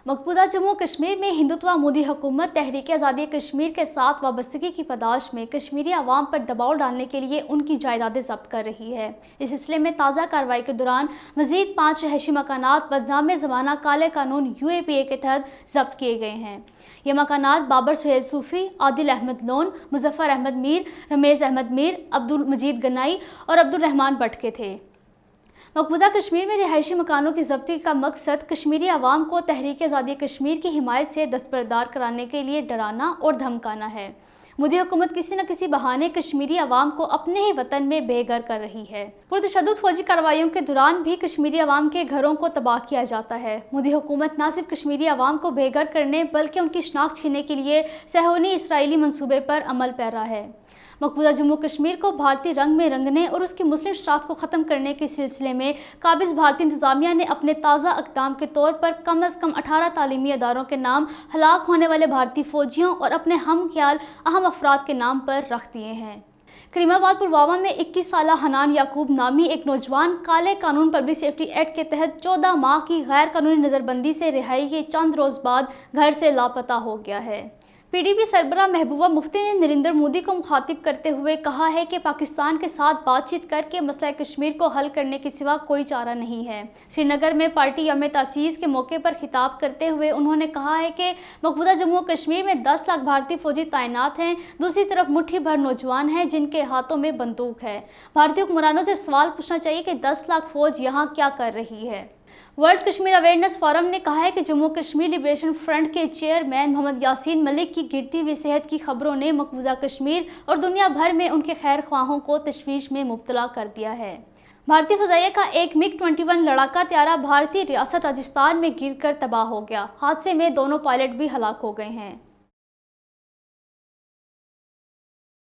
मकबूजा जम्मू कश्मीर में हिंदुत्व मोदी हुकूमत तहरीक आज़ादी कश्मीर के साथ वाबस्तगी की पदाश में कश्मीरी अवाम पर दबाव डालने के लिए उनकी जायदादें जब्त कर रही है। इस सिलसिले में ताज़ा कार्रवाई के दौरान मज़ीद 5 रहायशी मकानात बदनाम ज़माना काले कानून UAPA के तहत जब्त किए गए हैं। ये मकानात बाबर सुहेल सूफ़ी, आदिल अहमद लोन, मुजफ्फर अहमद मीर, रमेज़ अहमद मीर, अब्दुल मजीद गन्नाई और अब्दुल रहमान भट्ट के थे। मकबूजा कश्मीर में रिहायशी मकानों की जब्ती का मकसद कश्मीरी अवाम को तहरीक आज़ादी कश्मीर की हिमायत से दस्तबरदार कराने के लिए डराना और धमकाना है। मोदी हुकूमत किसी न किसी बहाने कश्मीरी अवाम को अपने ही वतन में बेघर कर रही है। पुरतशद्दुद फौजी कार्रवाइयों के दौरान भी कश्मीरी अवाम के घरों को तबाह किया जाता है। मोदी हुकूमत न सिर्फ कश्मीरी अवाम को बेघर करने बल्कि उनकी शनाख्त छीनने के लिए सहोनी इसराइली मंसूबे पर अमल पैरा है। मकबूजा जम्मू कश्मीर को भारतीय रंग में रंगने और उसकी मुस्लिम शरात को ख़त्म करने के सिलसिले में काबिज भारतीय इंतज़ामिया ने अपने ताज़ा इक़दाम के तौर पर कम अज़ कम 18 तालीमी अदारों के नाम हलाक होने वाले भारतीय फ़ौजियों और अपने हम ख्याल अहम अफराद के नाम पर रख दिए हैं। करीमाबाद पुलवामा में 21 साला हनान याकूब नामी एक नौजवान काले कानून पब्लिक सेफ्टी एक्ट के तहत 14 माह की गैर कानूनी नज़रबंदी से रिहाई के चंद रोज़ बाद घर से लापता हो गया है। PDP सरबराह महबूबा मुफ्ती ने नरेंद्र मोदी को मुखातिब करते हुए कहा है कि पाकिस्तान के साथ बातचीत करके मसला कश्मीर को हल करने के सिवा कोई चारा नहीं है। श्रीनगर में पार्टी यौम तासीस के मौके पर खिताब करते हुए उन्होंने कहा है कि मकबूजा जम्मू कश्मीर में 10 लाख भारतीय फौजी तैनात हैं, दूसरी तरफ मुट्ठी भर नौजवान हैं जिनके हाथों में बंदूक है। भारतीय हुक्मरानों से सवाल पूछना चाहिए कि 10 लाख फौज यहाँ क्या कर रही है। वर्ल्ड कश्मीर अवेयरनेस फोरम ने कहा है कि जम्मू कश्मीर लिबरेशन फ्रंट के चेयरमैन मोहम्मद यासीन मलिक की गिरती हुई सेहत की खबरों ने मकबूजा कश्मीर और दुनिया भर में उनके खैर ख्वाहों को तशवीश में मुब्तला कर दिया है। भारतीय फ़ज़ाइया का एक MiG-21 लड़ाका त्यारा भारतीय रियासत राजस्थान में गिरकर तबाह हो गया। हादसे में दोनों पायलट भी हलाक हो गए हैं।